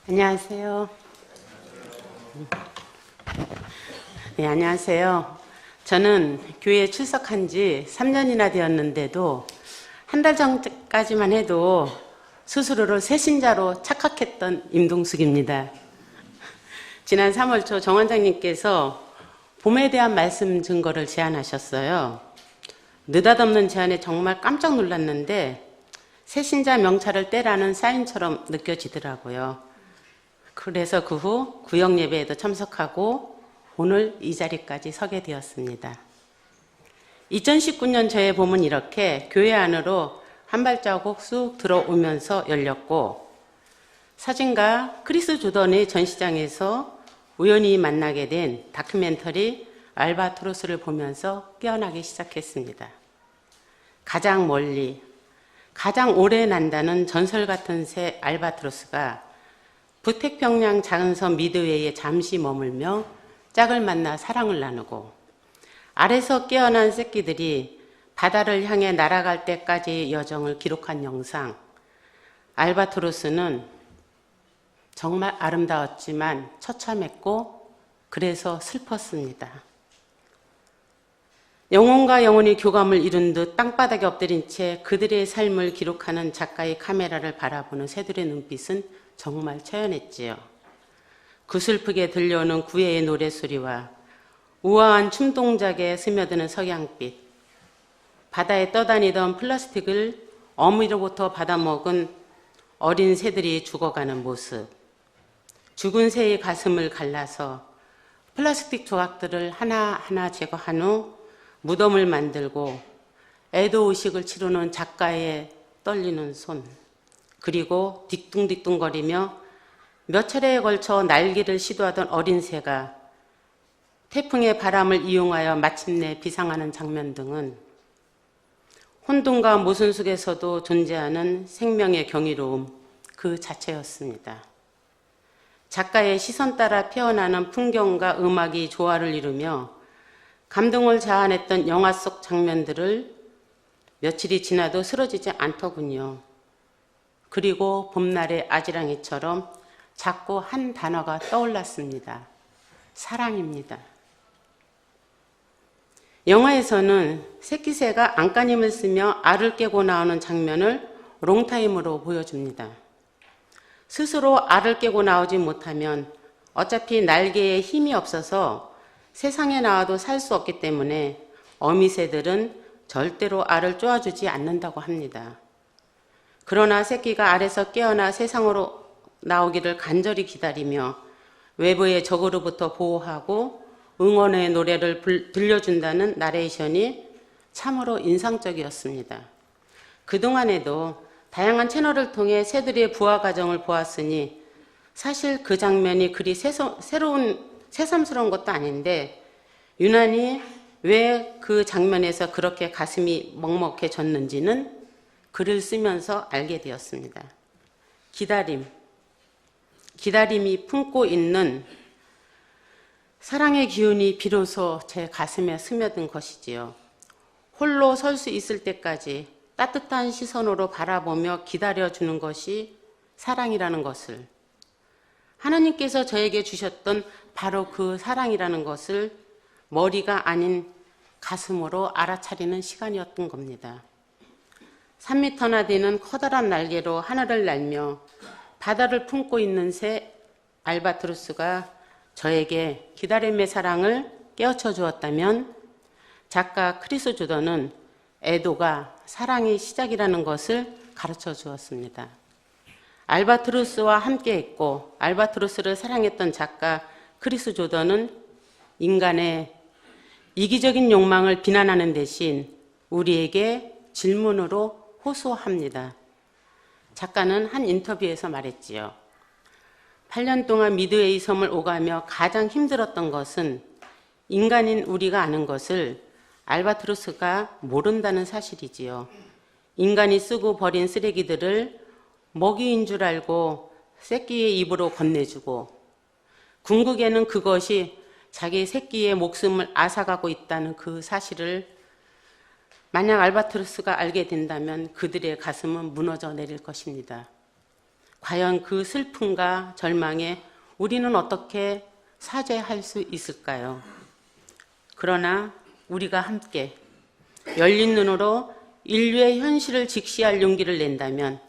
안녕하세요. 네, 안녕하세요. 저는 교회에 출석한 지 3년이나 되었는데도 한 달 전까지만 해도 스스로를 새신자로 착각했던 임동숙입니다. 지난 3월 초 정 원장님께서 봄에 대한 말씀 증거를 제안하셨어요. 느닷없는 제안에 정말 깜짝 놀랐는데 새신자 명찰을 떼라는 사인처럼 느껴지더라고요. 그래서 그 후 구역 예배에도 참석하고 오늘 이 자리까지 서게 되었습니다. 2019년 저의 봄은 이렇게 교회 안으로 한 발자국 쑥 들어오면서 열렸고, 사진가 크리스 조던의 전시장에서 우연히 만나게 된 다큐멘터리 알바트로스를 보면서 깨어나기 시작했습니다. 가장 멀리, 가장 오래 난다는 전설 같은 새 알바트로스가 북태평양 작은 섬 미드웨이에 잠시 머물며 짝을 만나 사랑을 나누고, 알에서 깨어난 새끼들이 바다를 향해 날아갈 때까지의 여정을 기록한 영상. 알바트로스는 정말 아름다웠지만 처참했고 그래서 슬펐습니다. 영혼과 영혼이 교감을 이룬 듯 땅바닥에 엎드린 채 그들의 삶을 기록하는 작가의 카메라를 바라보는 새들의 눈빛은 정말 처연했지요. 구슬프게 들려오는 구애의 노래소리와 우아한 춤 동작에 스며드는 석양빛, 바다에 떠다니던 플라스틱을 어미로부터 받아먹은 어린 새들이 죽어가는 모습, 죽은 새의 가슴을 갈라서 플라스틱 조각들을 하나하나 제거한 후 무덤을 만들고 애도의식을 치르는 작가의 떨리는 손, 그리고 뒤뚱뒤뚱거리며 몇 차례에 걸쳐 날개를 시도하던 어린 새가 태풍의 바람을 이용하여 마침내 비상하는 장면 등은 혼돈과 모순 속에서도 존재하는 생명의 경이로움 그 자체였습니다. 작가의 시선 따라 피어나는 풍경과 음악이 조화를 이루며 감동을 자아냈던 영화 속 장면들을 며칠이 지나도 쓰러지지 않더군요. 그리고 봄날의 아지랑이처럼 자꾸 한 단어가 떠올랐습니다. 사랑입니다. 영화에서는 새끼새가 안간힘을 쓰며 알을 깨고 나오는 장면을 롱타임으로 보여줍니다. 스스로 알을 깨고 나오지 못하면 어차피 날개에 힘이 없어서 세상에 나와도 살 수 없기 때문에 어미새들은 절대로 알을 쪼아주지 않는다고 합니다. 그러나 새끼가 알에서 깨어나 세상으로 나오기를 간절히 기다리며 외부의 적으로부터 보호하고 응원의 노래를 들려준다는 나레이션이 참으로 인상적이었습니다. 그동안에도 다양한 채널을 통해 새들의 부화 과정을 보았으니 사실 그 장면이 그리 새삼스러운 것도 아닌데 유난히 왜 그 장면에서 그렇게 가슴이 먹먹해졌는지는 글을 쓰면서 알게 되었습니다. 기다림이 품고 있는 사랑의 기운이 비로소 제 가슴에 스며든 것이지요. 홀로 설 수 있을 때까지 따뜻한 시선으로 바라보며 기다려주는 것이 사랑이라는 것을, 하나님께서 저에게 주셨던 바로 그 사랑이라는 것을 머리가 아닌 가슴으로 알아차리는 시간이었던 겁니다. 3m나 되는 커다란 날개로 하늘을 날며 바다를 품고 있는 새 알바트로스가 저에게 기다림의 사랑을 깨우쳐 주었다면 작가 크리스 조던은 애도가 사랑의 시작이라는 것을 가르쳐 주었습니다. 알바트로스와 함께 있고 알바트로스를 사랑했던 작가 크리스 조던은 인간의 이기적인 욕망을 비난하는 대신 우리에게 질문으로 호소합니다. 작가는 한 인터뷰에서 말했지요. 8년 동안 미드웨이 섬을 오가며 가장 힘들었던 것은 인간인 우리가 아는 것을 알바트로스가 모른다는 사실이지요. 인간이 쓰고 버린 쓰레기들을 먹이인 줄 알고 새끼의 입으로 건네주고 궁극에는 그것이 자기 새끼의 목숨을 앗아가고 있다는 그 사실을 만약 알바트로스가 알게 된다면 그들의 가슴은 무너져 내릴 것입니다. 과연 그 슬픔과 절망에 우리는 어떻게 사죄할 수 있을까요? 그러나 우리가 함께 열린 눈으로 인류의 현실을 직시할 용기를 낸다면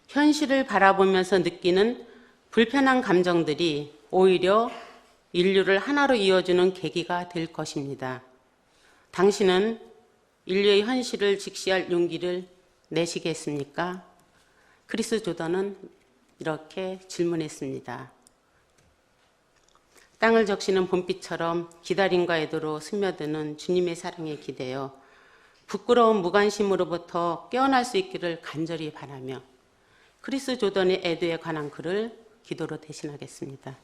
현실을 바라보면서 느끼는 불편한 감정들이 오히려 인류를 하나로 이어주는 계기가 될 것입니다. 당신은 인류의 현실을 직시할 용기를 내시겠습니까? 크리스 조던은 이렇게 질문했습니다. 땅을 적시는 봄비처럼 기다림과 애도로 스며드는 주님의 사랑에 기대어 부끄러운 무관심으로부터 깨어날 수 있기를 간절히 바라며 크리스 조던의 애도에 관한 글을 기도로 대신하겠습니다.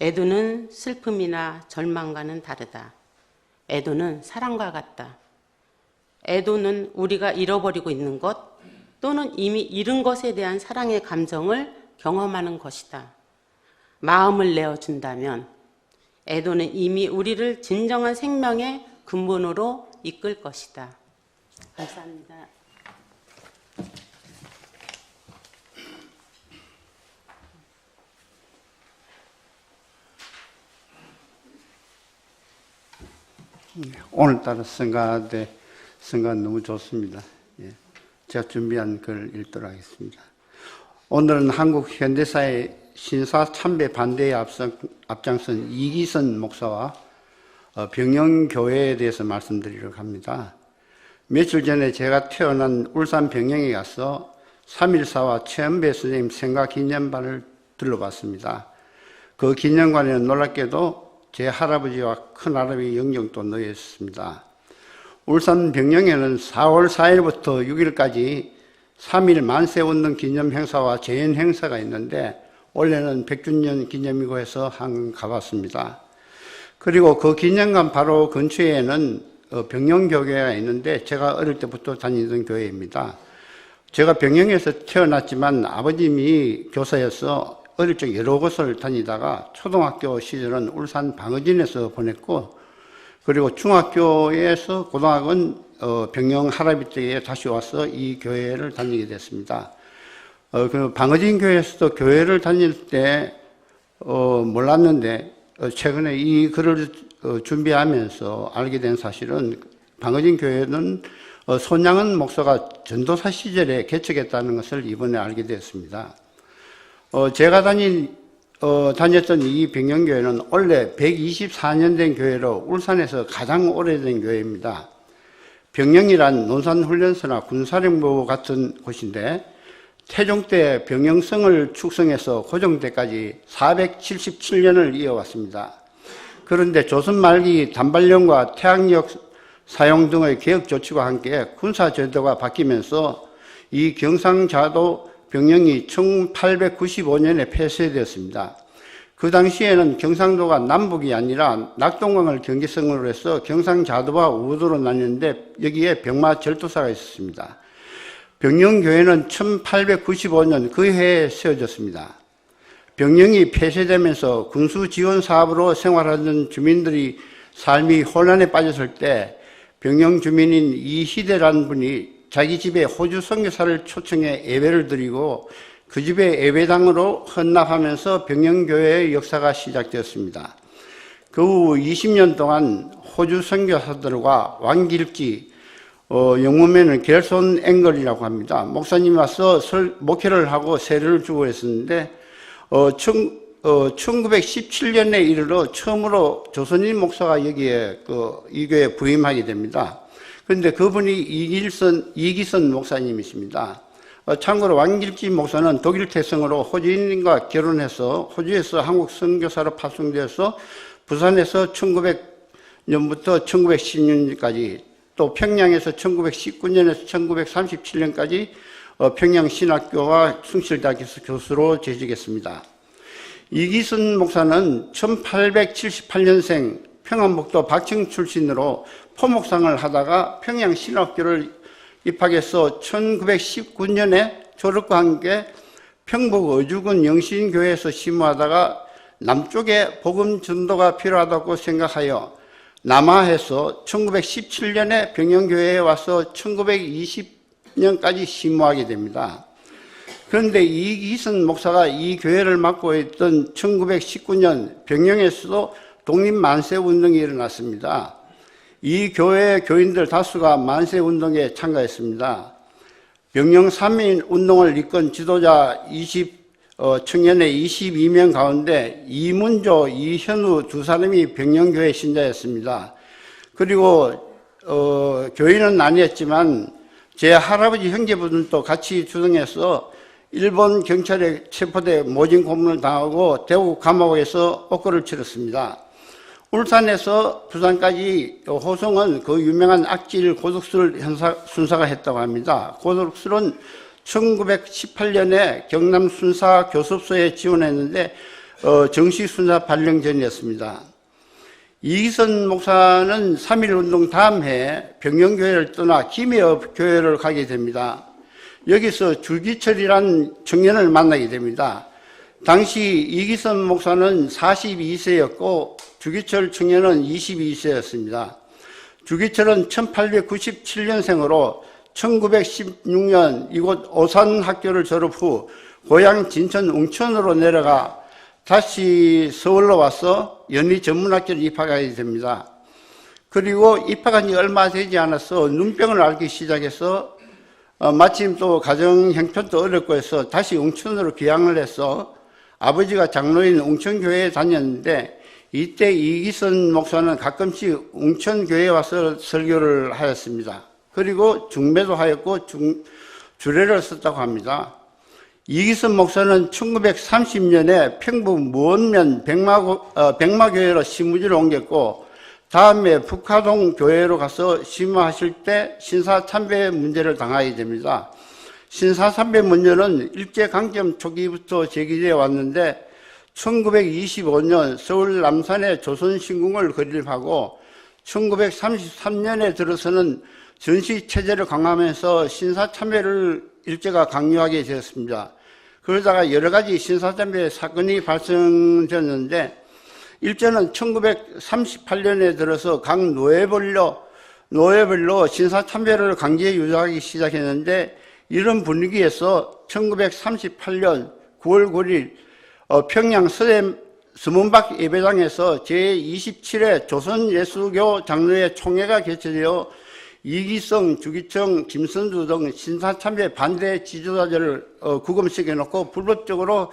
애도는 슬픔이나 절망과는 다르다. 애도는 사랑과 같다. 애도는 우리가 잃어버리고 있는 것 또는 이미 잃은 것에 대한 사랑의 감정을 경험하는 것이다. 마음을 내어준다면 애도는 이미 우리를 진정한 생명의 근본으로 이끌 것이다. 감사합니다. 오늘따라 성가 너무 좋습니다. 제가 준비한 글 읽도록 하겠습니다. 오늘은 한국 현대사의 신사 참배 반대에 앞장선 이기선 목사와 병영교회에 대해서 말씀드리려고 합니다. 며칠 전에 제가 태어난 울산 병영에 가서 3.14와 최은배 선생님 생가 기념관을 둘러봤습니다. 그 기념관에는 놀랍게도 제 할아버지와 큰할아버지 영정도 놓여 있었습니다. 울산 병영에는 4월 4일부터 6일까지 3.1 만세운동 기념 행사와 재연 행사가 있는데 올해는 100주년 기념이고 해서 한번 가봤습니다. 그리고 그 기념관 바로 근처에는 병영교회가 있는데 제가 어릴 때부터 다니던 교회입니다. 제가 병영에서 태어났지만 아버님이 교사여서 어릴 적 여러 곳을 다니다가 초등학교 시절은 울산 방어진에서 보냈고 그리고 중학교에서 고등학은 병영 할아버지 댁에 다시 와서 이 교회를 다니게 됐습니다. 그 방어진 교회에서도 교회를 다닐 때 몰랐는데 최근에 이 글을 준비하면서 알게 된 사실은 방어진 교회는 손양은 목사가 전도사 시절에 개척했다는 것을 이번에 알게 됐습니다. 제가 다녔던 이 병영교회는 원래 124년 된 교회로 울산에서 가장 오래된 교회입니다. 병영이란 논산훈련소나 군사령부 같은 곳인데 태종 때 병영성을 축성해서 고종 때까지 477년을 이어왔습니다. 그런데 조선 말기 단발령과 태양력 사용 등의 개혁 조치와 함께 군사 제도가 바뀌면서 이 경상자도 병영이 1895년에 폐쇄되었습니다. 그 당시에는 경상도가 남북이 아니라 낙동강을 경계성으로 해서 경상자도와 우도로 나뉘는데 여기에 병마절도사가 있었습니다. 병영교회는 1895년 그 해에 세워졌습니다. 병영이 폐쇄되면서 군수지원 사업으로 생활하던 주민들이 삶이 혼란에 빠졌을 때 병영 주민인 이희대라는 분이 자기 집에 호주 선교사를 초청해 예배를 드리고 그 집에 예배당으로 헌납하면서 병영교회의 역사가 시작되었습니다. 그 후 20년 동안 호주 선교사들과 왕길지, 영문에는 겔손 앵글이라고 합니다. 목사님이 와서 목회를 하고 세례를 주고 했었는데 1917년에 이르러 처음으로 조선인 목사가 여기에 이 교회에 부임하게 됩니다. 그런데 그분이 이기선 목사님이십니다. 참고로 왕길지 목사는 독일 태생으로 호주인과 결혼해서 호주에서 한국 선교사로 파송되어서 부산에서 1900년부터 1910년까지 또 평양에서 1919년에서 1937년까지 평양신학교와 숭실대학에서 교수로 재직했습니다. 이기선 목사는 1878년생 평안북도 박청 출신으로 포목상을 하다가 평양신학교를 입학해서 1919년에 졸업과 함께 평북 어주군 영신교회에서 심호하다가 남쪽에 복음 전도가 필요하다고 생각하여 남하해서 1917년에 병영교회에 와서 1920년까지 심호하게 됩니다. 그런데 이기선 목사가 이 교회를 맡고 있던 1919년 병영에서도 독립만세운동이 일어났습니다. 이 교회 교인들 다수가 만세운동에 참가했습니다. 병영 3인 운동을 이끈 지도자 청년의 22명 가운데 이문조, 이현우 두 사람이 병영교회 신자였습니다. 그리고 교인은 아니었지만 제 할아버지 형제분들도 같이 주동해서 일본 경찰에 체포돼 모진 고문을 당하고 대구 감옥에서 옥고를 치렀습니다. 울산에서 부산까지 호송은 그 유명한 악질 고속수를 순사가 했다고 합니다. 고속수는 1918년에 경남 순사 교습소에 지원했는데 정식 순사 발령 전이었습니다. 이기선 목사는 3.1운동 다음 해 병영교회를 떠나 김해업교회를 가게 됩니다. 여기서 주기철이란 청년을 만나게 됩니다. 당시 이기선 목사는 42세였고 주기철 청년은 22세였습니다. 주기철은 1897년생으로 1916년 이곳 오산학교를 졸업 후 고향 진천 웅천으로 내려가 다시 서울로 와서 연희전문학교를 입학하게 됩니다. 그리고 입학한 지 얼마 되지 않아서 눈병을 앓기 시작해서 마침 또 가정 형편도 어렵고 해서 다시 웅천으로 귀향을 해서 아버지가 장로인 웅천교회에 다녔는데 이때 이기선 목사는 가끔씩 웅천교회에 와서 설교를 하였습니다. 그리고 중매도 하였고 주례를 썼다고 합니다. 이기선 목사는 1930년에 평북 무원면 백마교회로 시무지를 옮겼고 다음에 북하동 교회로 가서 심화하실 때 신사참배 문제를 당하게 됩니다. 신사참배 문제는 일제강점 초기부터 제기되어 왔는데 1925년 서울 남산에 조선신궁을 건립하고 1933년에 들어서는 전시체제를 강화하면서 신사참배를 일제가 강요하게 되었습니다. 그러다가 여러 가지 신사참배 사건이 발생되었는데 일제는 1938년에 들어서 각 노예별로 신사참배를 강제 유도하기 시작했는데 이런 분위기에서 1938년 9월 9일 평양 서문박 예배당에서 제27회 조선예수교 장로회 총회가 개최되어 이기성, 주기청, 김선두 등 신사참배 반대 지도자들을 구금시켜놓고 불법적으로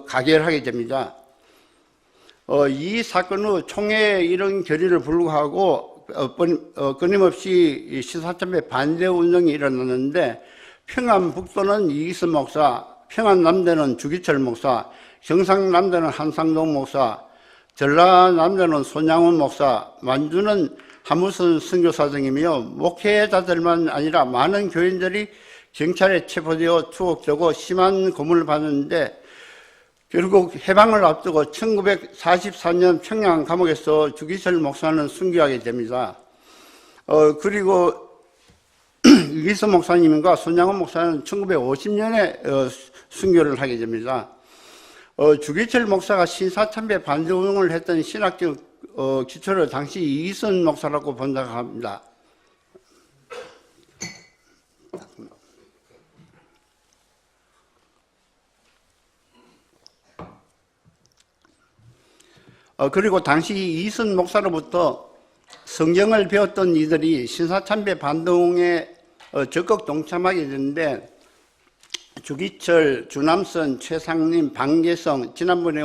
가결하게 됩니다. 이 사건 후 총회에 이런 결의를 불구하고 끊임없이 신사참배 반대 운동이 일어났는데 평안북도는 이기선 목사, 평안남대는 주기철 목사, 경상남대는 한상동 목사, 전라남대는 손양훈 목사, 만주는 하무선 선교사 등이며 목회자들만 아니라 많은 교인들이 경찰에 체포되어 투옥되고 심한 고문을 받았는데 결국 해방을 앞두고 1944년 평양 감옥에서 주기철 목사는 순교하게 됩니다. 그리고 이기선 목사님과 손양훈 목사는 1950년에 순교를 하게 됩니다. 주기철 목사가 신사참배 반대운동을 했던 신학적 기초를 당시 이기선 목사라고 본다고 합니다. 그리고 당시 이기선 목사로부터 성경을 배웠던 이들이 신사참배 반동에 적극 동참하게 되는데 주기철, 주남선, 최상림, 방계성, 지난번에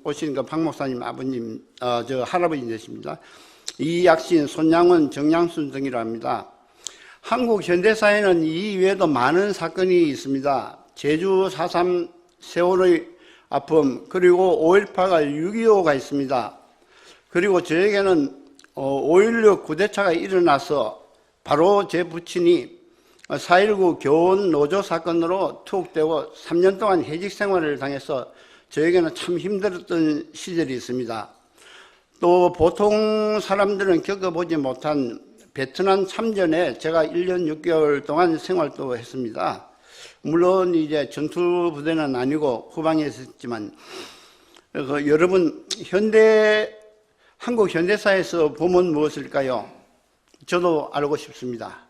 오신 그 박 목사님 아버님, 할아버지 되십니다. 이약신, 손양원, 정양순 등이라 합니다. 한국 현대사에는 이 외에도 많은 사건이 있습니다. 제주 4.3 세월의 아픔, 그리고 5.18가 6.25가 있습니다. 그리고 저에게는 5.16 구대차가 일어나서 바로 제 부친이 4.19 교원 노조 사건으로 투옥되고 3년 동안 해직 생활을 당해서 저에게는 참 힘들었던 시절이 있습니다. 또 보통 사람들은 겪어보지 못한 베트남 참전에 제가 1년 6개월 동안 생활도 했습니다. 물론 이제 전투부대는 아니고 후방에 있었지만 여러분 한국 현대사에서 보면 무엇일까요? 저도 알고 싶습니다.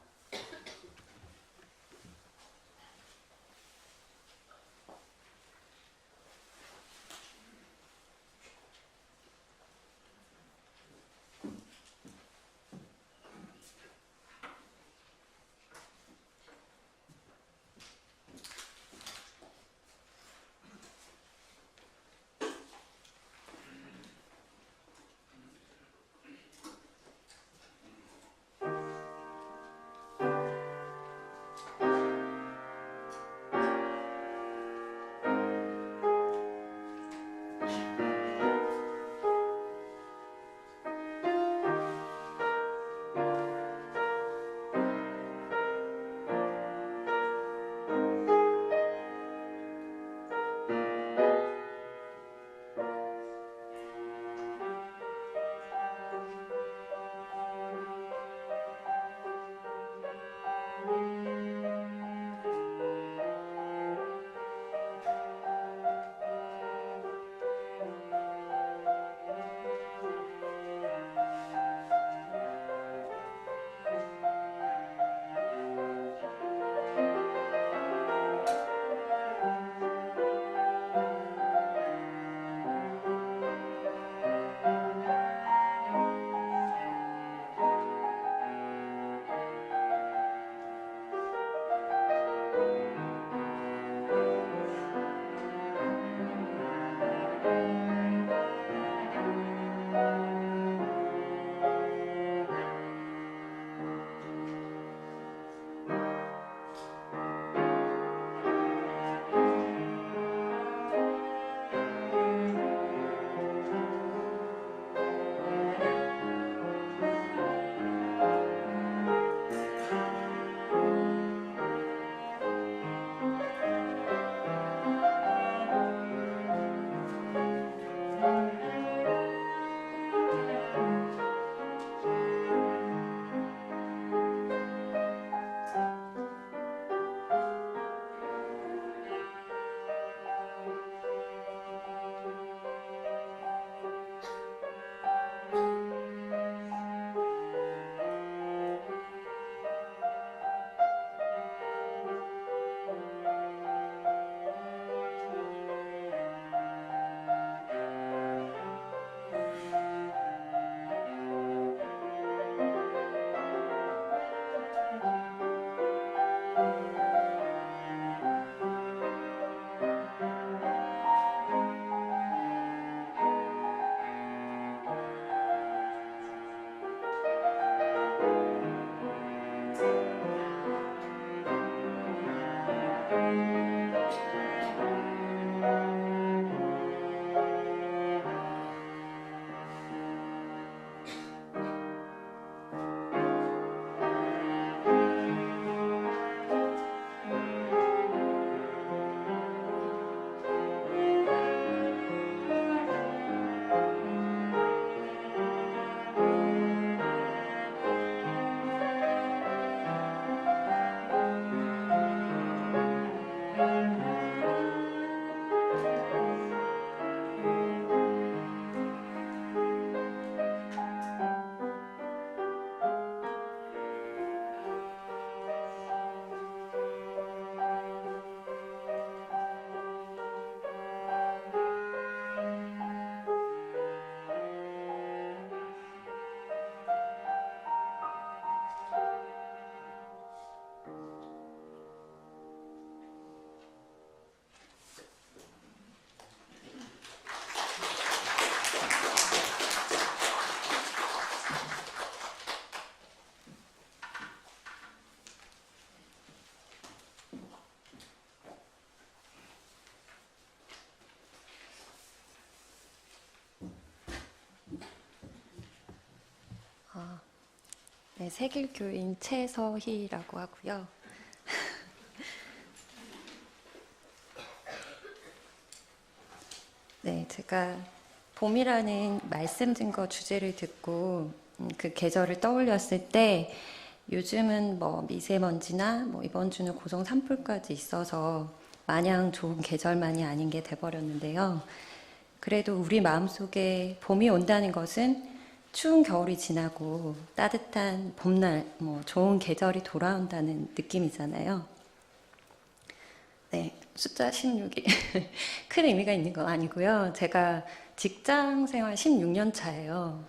네, 세길교인 최서희라고 하고요. 네, 제가 봄이라는 말씀 증거 주제를 듣고 그 계절을 떠올렸을 때 요즘은 뭐 미세먼지나 뭐 이번 주는 고성 산불까지 있어서 마냥 좋은 계절만이 아닌 게 돼버렸는데요. 그래도 우리 마음속에 봄이 온다는 것은 추운 겨울이 지나고 따뜻한 봄날, 뭐 좋은 계절이 돌아온다는 느낌이잖아요. 네, 숫자 16이 큰 의미가 있는 건 아니고요. 제가 직장 생활 16년 차예요.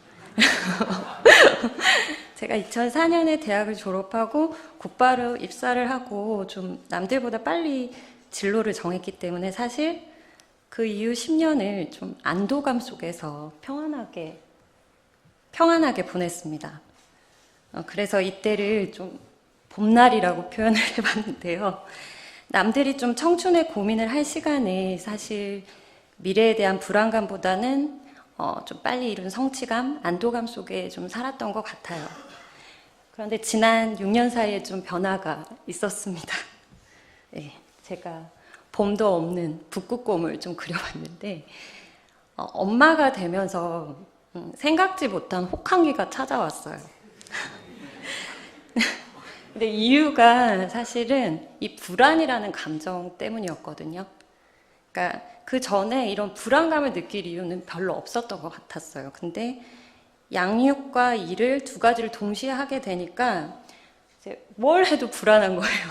제가 2004년에 대학을 졸업하고 곧바로 입사를 하고 좀 남들보다 빨리 진로를 정했기 때문에 사실 그 이후 10년을 좀 안도감 속에서 평안하게 보냈습니다. 그래서 이때를 좀 봄날이라고 표현을 해봤는데요. 남들이 좀 청춘의 고민을 할 시간에 사실 미래에 대한 불안감보다는 좀 빨리 이룬 성취감, 안도감 속에 좀 살았던 것 같아요. 그런데 지난 6년 사이에 좀 변화가 있었습니다. 네, 제가 봄도 없는 북극곰을 좀 그려봤는데 엄마가 되면서 생각지 못한 혹한기가 찾아왔어요. 근데 이유가 사실은 이 불안이라는 감정 때문이었거든요. 그러니까 그 전에 이런 불안감을 느낄 이유는 별로 없었던 것 같았어요. 근데 양육과 일을 두 가지를 동시에 하게 되니까 이제 뭘 해도 불안한 거예요.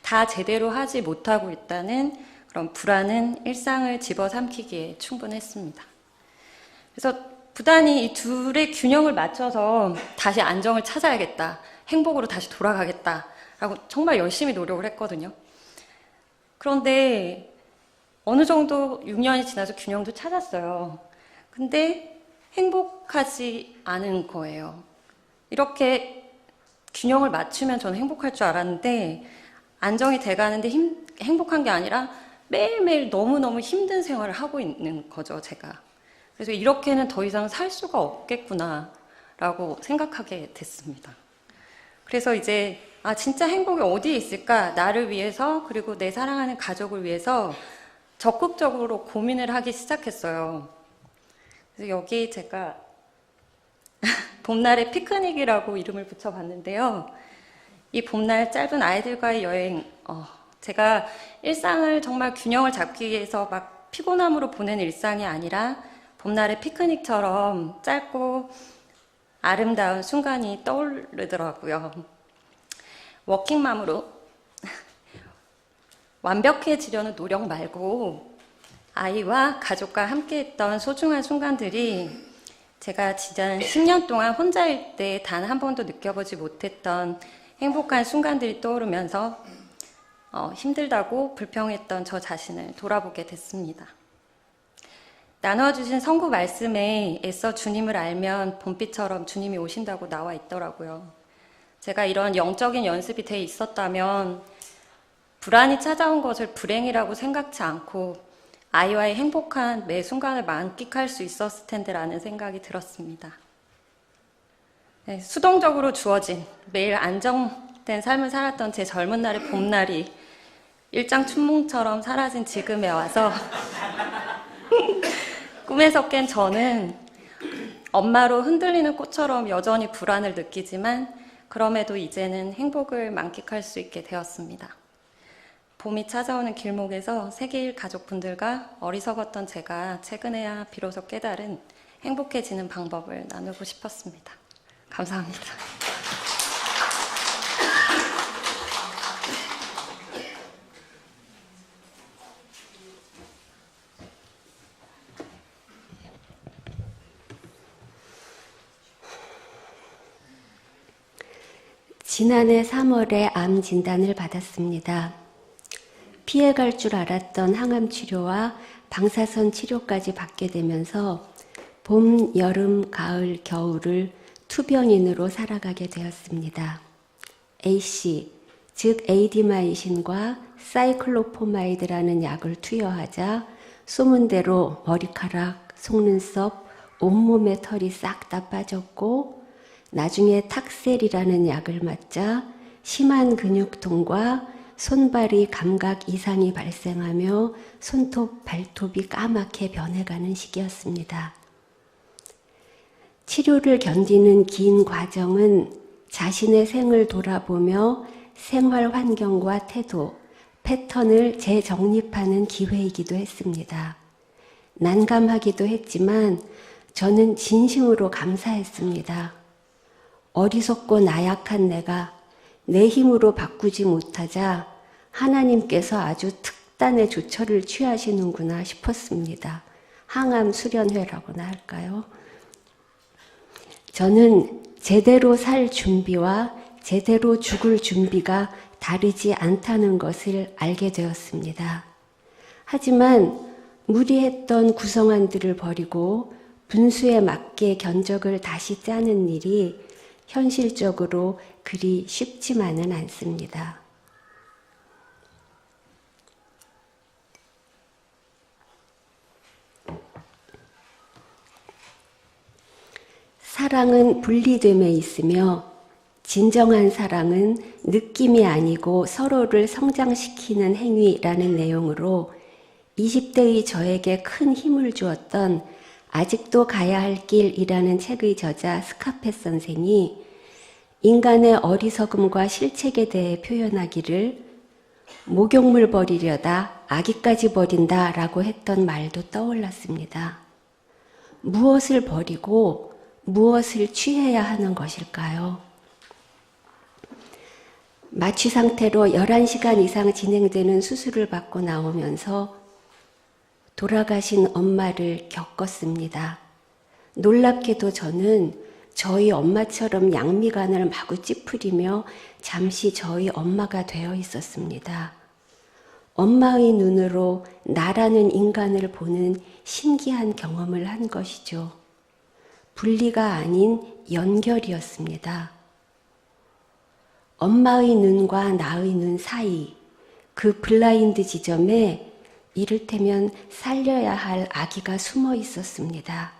다 제대로 하지 못하고 있다는 그런 불안은 일상을 집어삼키기에 충분했습니다. 그래서 부단히 이 둘의 균형을 맞춰서 다시 안정을 찾아야겠다. 행복으로 다시 돌아가겠다라고 정말 열심히 노력을 했거든요. 그런데 어느 정도 6년이 지나서 균형도 찾았어요. 근데 행복하지 않은 거예요. 이렇게 균형을 맞추면 저는 행복할 줄 알았는데 안정이 돼가는데 행복한 게 아니라 매일매일 너무너무 힘든 생활을 하고 있는 거죠, 제가. 그래서 이렇게는 더 이상 살 수가 없겠구나라고 생각하게 됐습니다. 그래서 이제 진짜 행복이 어디에 있을까? 나를 위해서 그리고 내 사랑하는 가족을 위해서 적극적으로 고민을 하기 시작했어요. 그래서 여기 제가 봄날의 피크닉이라고 이름을 붙여봤는데요. 이 봄날 짧은 아이들과의 여행, 제가 일상을 정말 균형을 잡기 위해서 막 피곤함으로 보내는 일상이 아니라 봄날의 피크닉처럼 짧고 아름다운 순간이 떠오르더라고요. 워킹맘으로 완벽해지려는 노력 말고 아이와 가족과 함께했던 소중한 순간들이 제가 지난 10년 동안 혼자일 때 단 한 번도 느껴보지 못했던 행복한 순간들이 떠오르면서 힘들다고 불평했던 저 자신을 돌아보게 됐습니다. 나누어주신 성구 말씀에 애써 주님을 알면 봄비처럼 주님이 오신다고 나와 있더라고요. 제가 이런 영적인 연습이 돼 있었다면 불안이 찾아온 것을 불행이라고 생각지 않고 아이와의 행복한 매 순간을 만끽할 수 있었을 텐데라는 생각이 들었습니다. 네, 수동적으로 주어진 매일 안정된 삶을 살았던 제 젊은 날의 봄날이 일장춘몽처럼 사라진 지금에 와서 꿈에서 깬 저는 엄마로 흔들리는 꽃처럼 여전히 불안을 느끼지만 그럼에도 이제는 행복을 만끽할 수 있게 되었습니다. 봄이 찾아오는 길목에서 세계일 가족분들과 어리석었던 제가 최근에야 비로소 깨달은 행복해지는 방법을 나누고 싶었습니다. 감사합니다. 지난해 3월에 암 진단을 받았습니다. 피해갈 줄 알았던 항암 치료와 방사선 치료까지 받게 되면서 봄, 여름, 가을, 겨울을 투병인으로 살아가게 되었습니다. AC, 즉 에이디마이신과 사이클로포마이드라는 약을 투여하자 소문대로 머리카락, 속눈썹, 온몸에 털이 싹 다 빠졌고 나중에 탁셀이라는 약을 맞자 심한 근육통과 손발이 감각 이상이 발생하며 손톱, 발톱이 까맣게 변해가는 시기였습니다. 치료를 견디는 긴 과정은 자신의 생을 돌아보며 생활 환경과 태도, 패턴을 재정립하는 기회이기도 했습니다. 난감하기도 했지만 저는 진심으로 감사했습니다. 어리석고 나약한 내가 내 힘으로 바꾸지 못하자 하나님께서 아주 특단의 조처를 취하시는구나 싶었습니다. 항암 수련회라고나 할까요? 저는 제대로 살 준비와 제대로 죽을 준비가 다르지 않다는 것을 알게 되었습니다. 하지만 무리했던 구성안들을 버리고 분수에 맞게 견적을 다시 짜는 일이 현실적으로 그리 쉽지만은 않습니다. 사랑은 분리됨에 있으며 진정한 사랑은 느낌이 아니고 서로를 성장시키는 행위라는 내용으로 20대의 저에게 큰 힘을 주었던 아직도 가야 할 길이라는 책의 저자 스카펫 선생이 인간의 어리석음과 실책에 대해 표현하기를 목욕물 버리려다 아기까지 버린다 라고 했던 말도 떠올랐습니다. 무엇을 버리고 무엇을 취해야 하는 것일까요? 마취 상태로 11시간 이상 진행되는 수술을 받고 나오면서 돌아가신 엄마를 겪었습니다. 놀랍게도 저는 저희 엄마처럼 양미간을 마구 찌푸리며 잠시 저희 엄마가 되어 있었습니다. 엄마의 눈으로 나라는 인간을 보는 신기한 경험을 한 것이죠. 분리가 아닌 연결이었습니다. 엄마의 눈과 나의 눈 사이, 그 블라인드 지점에 이를테면 살려야 할 아기가 숨어 있었습니다.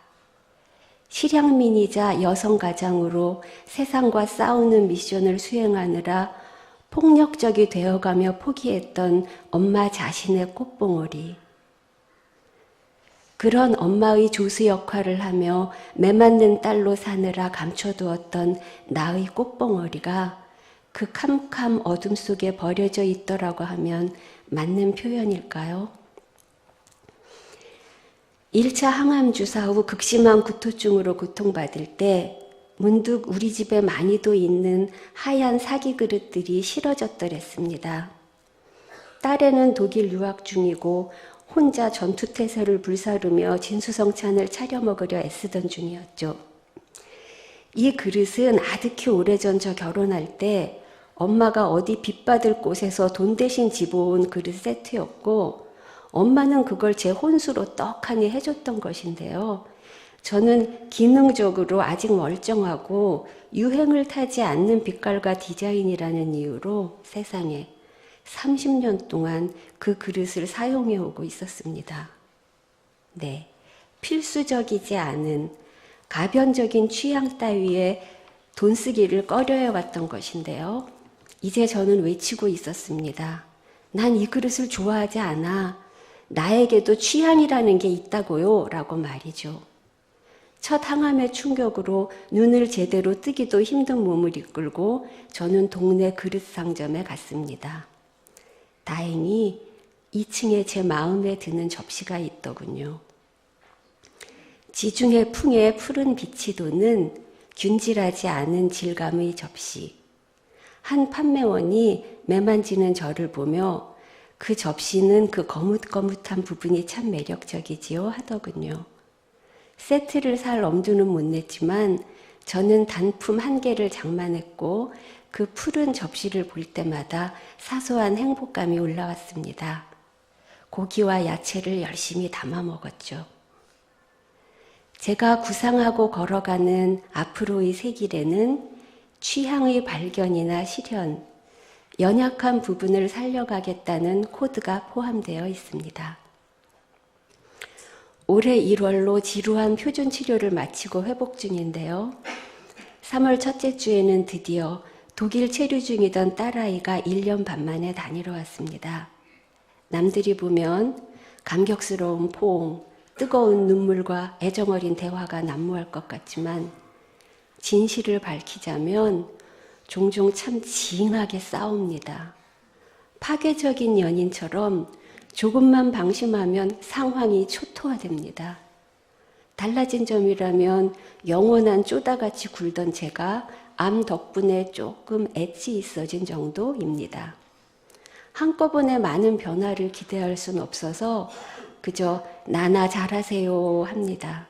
실향민이자 여성가장으로 세상과 싸우는 미션을 수행하느라 폭력적이 되어가며 포기했던 엄마 자신의 꽃봉오리. 그런 엄마의 조수 역할을 하며 매맞는 딸로 사느라 감춰두었던 나의 꽃봉오리가 그 캄캄 어둠 속에 버려져 있더라고 하면 맞는 표현일까요? 1차 항암 주사 후 극심한 구토증으로 고통받을 때 문득 우리 집에 많이도 있는 하얀 사기 그릇들이 싫어졌더랬습니다. 딸애는 독일 유학 중이고 혼자 전투태세를 불사르며 진수성찬을 차려 먹으려 애쓰던 중이었죠. 이 그릇은 아득히 오래전 저 결혼할 때 엄마가 어디 빚받을 곳에서 돈 대신 집어온 그릇 세트였고 엄마는 그걸 제 혼수로 떡하니 해줬던 것인데요. 저는 기능적으로 아직 멀쩡하고 유행을 타지 않는 빛깔과 디자인이라는 이유로 세상에 30년 동안 그 그릇을 사용해 오고 있었습니다. 네, 필수적이지 않은 가변적인 취향 따위에 돈 쓰기를 꺼려해왔던 것인데요. 이제 저는 외치고 있었습니다. 난 이 그릇을 좋아하지 않아. 나에게도 취향이라는 게 있다고요. 라고 말이죠. 첫 항암의 충격으로 눈을 제대로 뜨기도 힘든 몸을 이끌고 저는 동네 그릇 상점에 갔습니다. 다행히 2층에 제 마음에 드는 접시가 있더군요. 지중해 풍의 푸른 빛이 도는 균질하지 않은 질감의 접시. 한 판매원이 매만지는 저를 보며 그 접시는 그 거뭇거뭇한 부분이 참 매력적이지요 하더군요. 세트를 살 엄두는 못 냈지만 저는 단품 한 개를 장만했고 그 푸른 접시를 볼 때마다 사소한 행복감이 올라왔습니다. 고기와 야채를 열심히 담아 먹었죠. 제가 구상하고 걸어가는 앞으로의 새 길에는 취향의 발견이나 실현, 연약한 부분을 살려가겠다는 코드가 포함되어 있습니다. 올해 1월로 지루한 표준 치료를 마치고 회복 중인데요. 3월 첫째 주에는 드디어 독일 체류 중이던 딸아이가 1년 반 만에 다니러 왔습니다. 남들이 보면 감격스러운 포옹, 뜨거운 눈물과 애정어린 대화가 난무할 것 같지만 진실을 밝히자면 종종 참 징하게 싸웁니다. 파괴적인 연인처럼 조금만 방심하면 상황이 초토화됩니다. 달라진 점이라면 영원한 쪼다같이 굴던 제가 암 덕분에 조금 엣지 있어진 정도입니다. 한꺼번에 많은 변화를 기대할 순 없어서 그저 나나 잘하세요 합니다.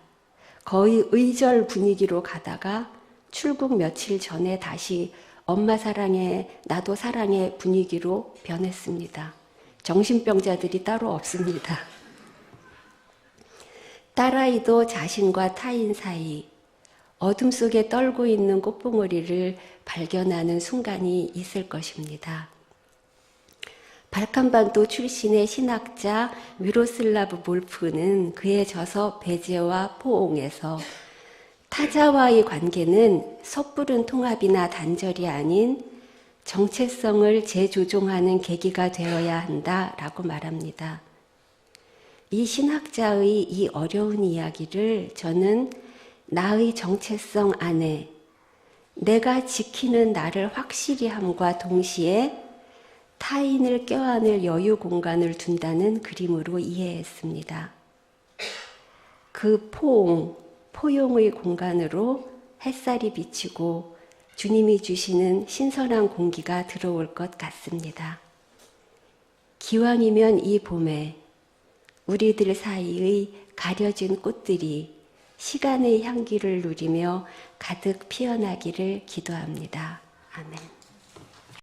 거의 의절 분위기로 가다가 출국 며칠 전에 다시 엄마 사랑해, 나도 사랑해 분위기로 변했습니다. 정신병자들이 따로 없습니다. 딸아이도 자신과 타인 사이, 어둠 속에 떨고 있는 꽃봉오리를 발견하는 순간이 있을 것입니다. 발칸반도 출신의 신학자 미로슬라브 몰프는 그의 저서 배제와 포옹에서 타자와의 관계는 섣부른 통합이나 단절이 아닌 정체성을 재조종하는 계기가 되어야 한다라고 말합니다. 이 신학자의 이 어려운 이야기를 저는 나의 정체성 안에 내가 지키는 나를 확실히 함과 동시에 타인을 껴안을 여유 공간을 둔다는 그림으로 이해했습니다. 그 포용의 공간으로 햇살이 비치고 주님이 주시는 신선한 공기가 들어올 것 같습니다. 기왕이면 이 봄에 우리들 사이의 가려진 꽃들이 시간의 향기를 누리며 가득 피어나기를 기도합니다. 아멘.